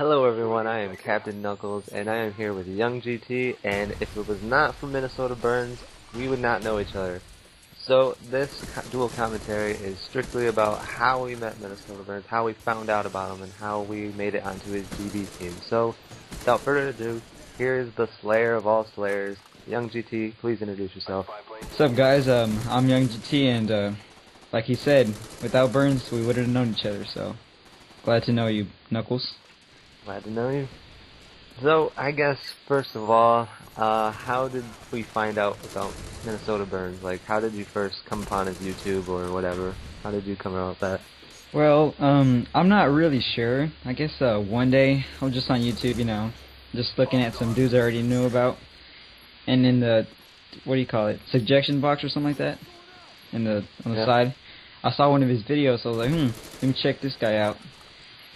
Hello everyone, I am Captain Knuckles, and I am here with xYoungtGT, and if it was not for Minnesota Burns, we would not know each other. So this dual commentary is strictly about how we met Minnesota Burns, how we found out about him, and how we made it onto his GB team. So, without further ado, here is the slayer of all slayers, xYoungtGT. Please introduce yourself. What's up, guys? I'm xYoungtGT, and like he said, without Burns, we wouldn't have known each other. So glad to know you, Knuckles. Glad to know you. So, I guess, first of all, how did we find out about Minnesota Burns? Like, how did you first come upon his YouTube or whatever? How did you come about that? Well, I'm not really sure. I guess one day I was just on YouTube, just looking at some dudes I already knew about, and in the suggestion box or something like that, on the side, I saw one of his videos. So I was like, let me check this guy out,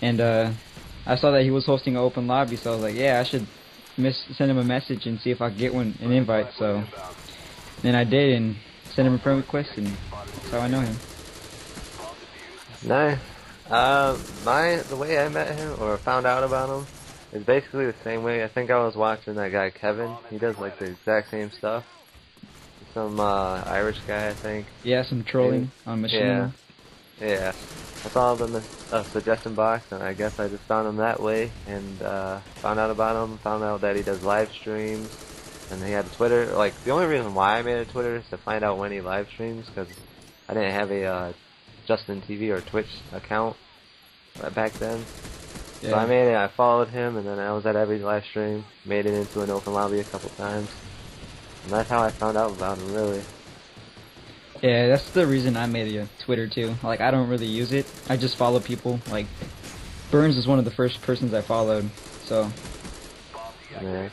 and I saw that he was hosting an open lobby, so I was like, yeah, I should send him a message and see if I could get an invite. So then I did, and sent him a friend request, and that's how I know him. Nice. The way I met him, or found out about him, is basically the same way. I think I was watching that guy Kevin. He does like the exact same stuff. Some Irish guy, I think. Yeah, some trolling on machine. Yeah. I saw the suggestion box, and I guess I just found him that way, and found out about him, found out that he does live streams, and he had a Twitter. Like, the only reason why I made a Twitter is to find out when he live streams, because I didn't have a Justin TV or Twitch account back then. Yeah. So I made it, I followed him, and then I was at every live stream, made it into an open lobby a couple times, and that's how I found out about him, really. Yeah, that's the reason I made a Twitter too. Like, I don't really use it. I just follow people. Like, Burns is one of the first persons I followed, so. Yeah.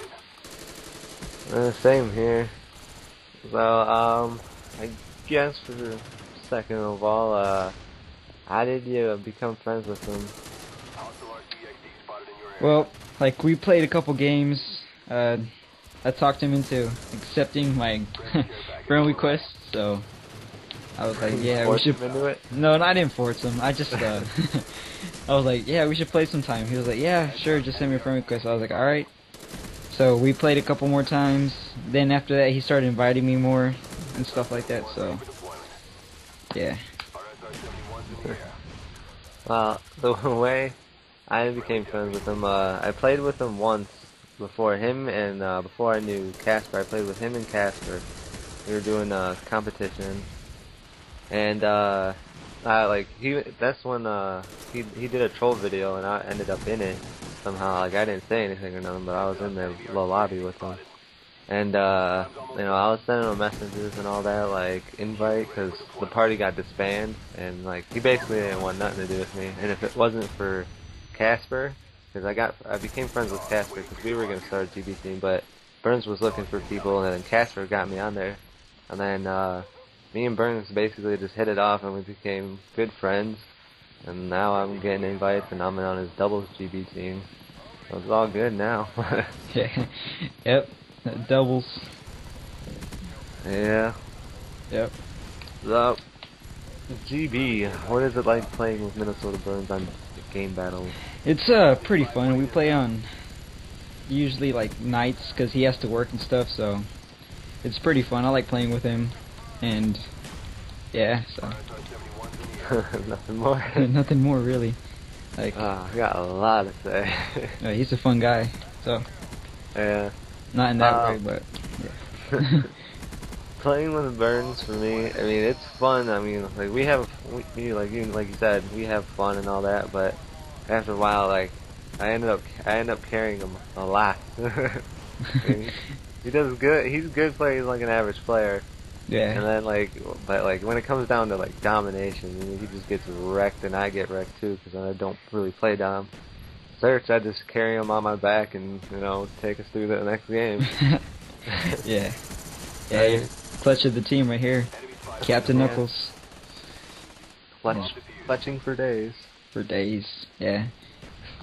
Same here. So, I guess for the second of all, how did you become friends with him? Well, like, we played a couple games. I talked him into accepting my friend request, so I was like, yeah, we should. No, I didn't force him. I just, I was like, yeah, we should play sometime. He was like, yeah, sure, just send me a friend request. I was like, alright. So we played a couple more times. Then after that, he started inviting me more and stuff like that, so, yeah. Well, the way I became friends with him, I played with him once before him, and before I knew Casper, I played with him and Casper. We were doing a competition. And that's when he did a troll video, and I ended up in it somehow. Like, I didn't say anything or nothing, but I was in the little lobby with him. And I was sending him messages and all that, like invite, because the party got disbanded, and like he basically didn't want nothing to do with me. And if it wasn't for Casper, because I became friends with Casper because we were gonna start a GB team, but Burns was looking for people, and then Casper got me on there, and then me and Burns basically just hit it off, and we became good friends, and now I'm getting invites, and I'm on his doubles GB team, so it's all good now. Yeah, yep, doubles. Yeah. Yep. So, GB, what is it like playing with Minnesota Burns on game battles? It's pretty fun. We play on usually like nights, because he has to work and stuff, so it's pretty fun. I like playing with him. And yeah, so nothing more. Nothing more, really. Like, I got a lot to say. He's a fun guy. So yeah, not in that way, but yeah. Playing with Burns for me, I mean, it's fun. I mean, like like you said, we have fun and all that. But after a while, like I end up carrying him a lot. He does good. He's a good player. He's like an average player. Yeah. And then but when it comes down to like domination, he just gets wrecked, and I get wrecked too, because I don't really play dom. Search, I just carry him on my back and take us through the next game. Yeah. Yeah. Clutch of the team right here, Captain Knuckles. Clutching for days. For days. Yeah.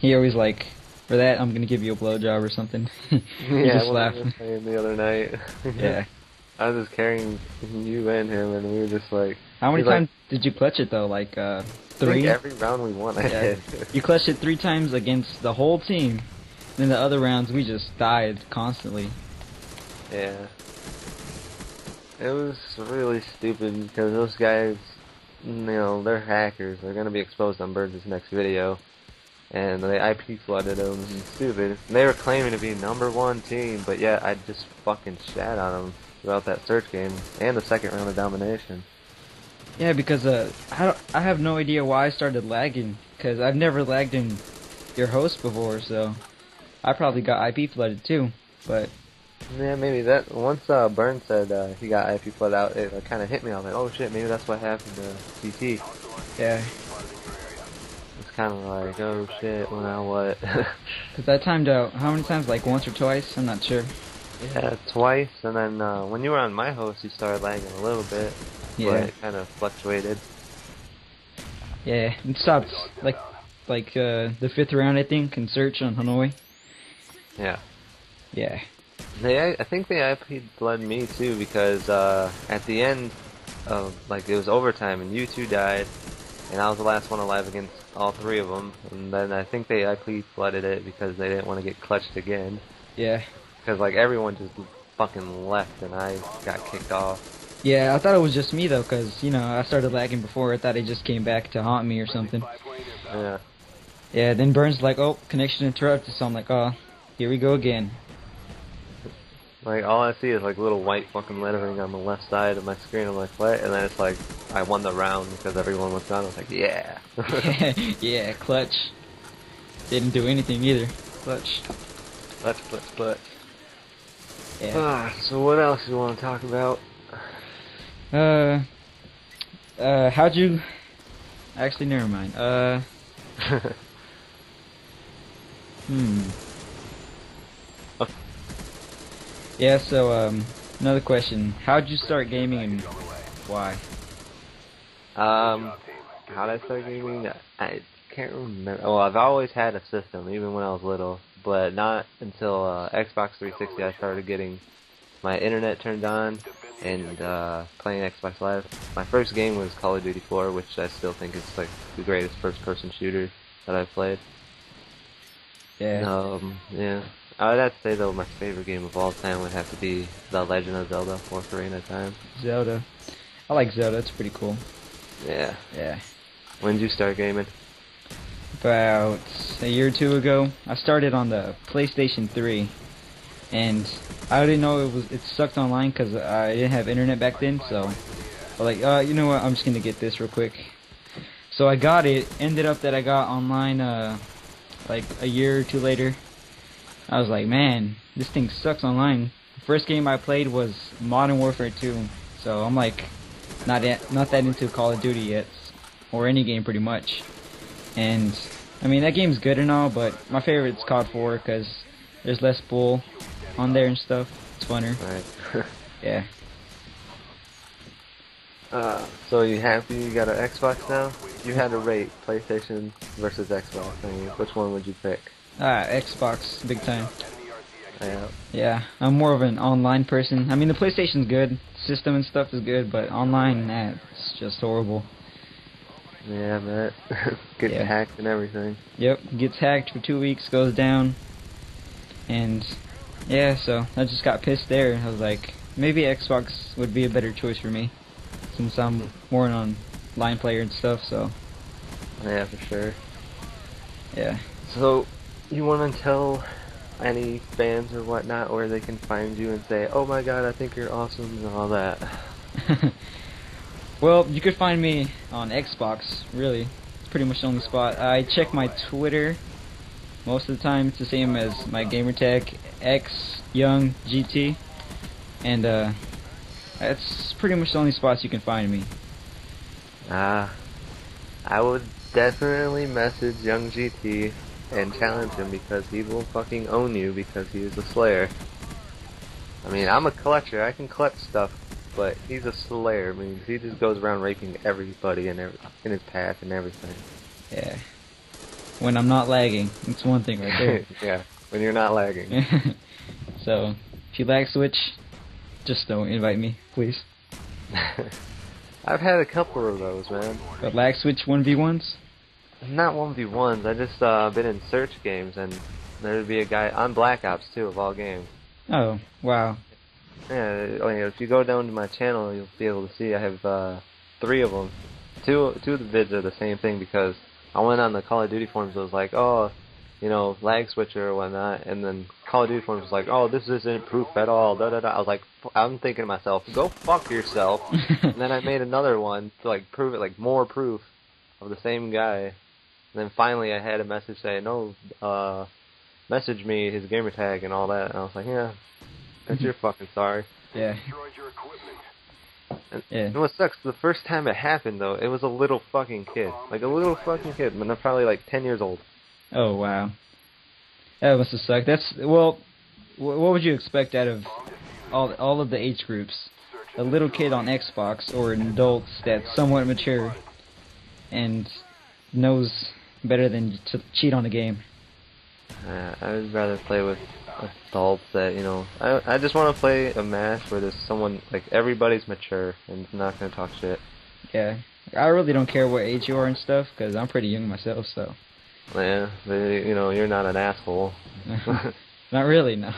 He always like, for that I'm gonna give you a blowjob or something. Yeah. Just laugh. The other night. Yeah. I was just carrying you and him, and we were just like, How many He's like- times did you clutch it though? Like I 3? think every round we won, I Yeah. did. You clutched it 3 times against the whole team. Then the other rounds we just died constantly. Yeah. It was really stupid because those guys, you know, they're hackers. They're gonna be exposed on Burns' next video, and they IP flooded them. And stupid. And they were claiming to be #1 team, but yet I just fucking shat on them throughout that search game and the second round of domination. Yeah, because I have no idea why I started lagging. Because I've never lagged in your host before, so I probably got IP flooded too. But Yeah, maybe that. Once Burns said he got IP flooded out, it kind of hit me. I was like, oh shit, maybe that's what happened to GT. yeah, It's kind of like, oh shit, well now what? because I timed out how many times? Like once or twice? I'm not sure. Yeah, twice, and then when you were on my host, you started lagging a little bit, but Yeah, it kind of fluctuated. yeah. It stopped like the 5th round I think in search on Hanoi. Yeah. Yeah. I think they IP blood me too because at the end of it was overtime and you two died, and I was the last one alive against all 3 of them, and then I think they IP flooded it because they didn't want to get clutched again. Yeah. Because like everyone just fucking left and I got kicked off. Yeah, I thought it was just me though, cause you know I started lagging before. I thought it just came back to haunt me or something. Yeah. Yeah. Then Burns like, oh, connection interrupted. So I'm like, oh, here we go again. Like all I see is like little white fucking lettering on the left side of my screen. I'm like, what? And then it's like I won the round because everyone was gone. I was like, yeah. Yeah, clutch. Didn't do anything either. Clutch. Clutch. Yeah. So what else you want to talk about? How'd you? Actually, never mind. Yeah. So another question: how'd you start gaming and why? How did I start gaming? I can't remember. Oh, I've always had a system, even when I was little, but not until Xbox 360 I started getting my internet turned on and playing Xbox Live. My first game was Call of Duty 4, which I still think is like the greatest first-person shooter that I've played. Yeah. Yeah. I would have to say though, my favorite game of all time would have to be The Legend of Zelda: Ocarina of Time. Zelda. I like Zelda. It's pretty cool. Yeah. Yeah. When did you start gaming? About a year or 2 ago, I started on the PlayStation 3, and I didn't know it sucked online because I didn't have internet back then. So I was like, you know what? I'm just gonna get this real quick. So I got it. Ended up that I got online like a year or 2 later. I was like, man, this thing sucks online. The first game I played was Modern Warfare 2, so I'm like not that into Call of Duty yet, or any game pretty much. And I mean that game's good and all, but my favorite's COD 4 because there's less bull on there and stuff. It's funner. Right. Yeah. So you happy you got an Xbox now? If you had to rate PlayStation versus Xbox, I mean, which one would you pick? Xbox, big time. Yeah. Yeah, I'm more of an online person. I mean the PlayStation's good, system and stuff is good, but online, it's just horrible. Yeah, man. Gets Yeah. hacked and everything. Yep, gets hacked for 2 weeks, goes down, and yeah, so I just got pissed there. I was like, maybe Xbox would be a better choice for me, since I'm more an online player and stuff. So Yeah, for sure. yeah. So, you want to tell any fans or whatnot where they can find you and say, oh my god, I think you're awesome and all that? Well, you could find me on Xbox, really. It's pretty much the only spot. I check my Twitter most of the time. It's the same as my gamertag, xYoungtGT. And that's pretty much the only spots you can find me. I would definitely message Young GT and challenge him because he will fucking own you because he is a slayer. I mean, I'm a collector, I can collect stuff, but he's a slayer. I mean, he just goes around raping everybody in his path and everything. Yeah. When I'm not lagging. It's one thing right there. Yeah, when you're not lagging. So, if you lag switch, just don't invite me, please. I've had a couple of those, man. But lag switch 1v1s? Not 1v1s. I just been in search games, and there'd be a guy on Black Ops too, of all games. Oh, wow. Yeah, if you go down to my channel, you'll be able to see I have 3 of them. Two of the vids are the same thing because I went on the Call of Duty forums. It was like, oh, lag switcher or whatnot, and then Call of Duty forums was like, oh, this isn't proof at all. Da da da. I was like, I'm thinking to myself, go fuck yourself. And then I made another one to like prove it, like more proof of the same guy. And then finally I had a message saying, no, message me his gamer tag and all that. And I was like, yeah, that's your fucking sorry. Yeah. And Yeah. what sucks, the first time it happened though, it was a little fucking kid. Like a little fucking kid, but they're probably like 10 years old. Oh, wow. That must have sucked. That's, well, what would you expect out of all of the age groups? A little kid on Xbox or an adult that's somewhat mature and knows better than to cheat on the game? I would rather play with adults that, I just want to play a match where there's someone, like, everybody's mature and not going to talk shit. Yeah. I really don't care what age you are and stuff, because I'm pretty young myself, so. Yeah, but, you're not an asshole. Not really, no.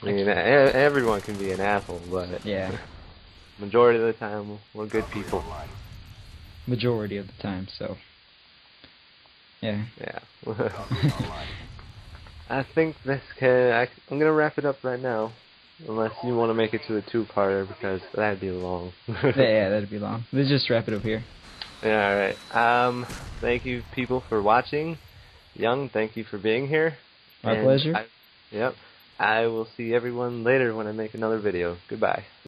I mean, everyone can be an asshole, but Yeah. majority of the time, we're good people. Majority of the time, so. Yeah. Yeah. I think I'm gonna wrap it up right now, unless you want to make it to a 2-parter because that'd be long. Yeah, that'd be long. Let's just wrap it up here. Yeah, alright. Thank you people for watching. Young, thank you for being here. My pleasure. Yep. I will see everyone later when I make another video. Goodbye.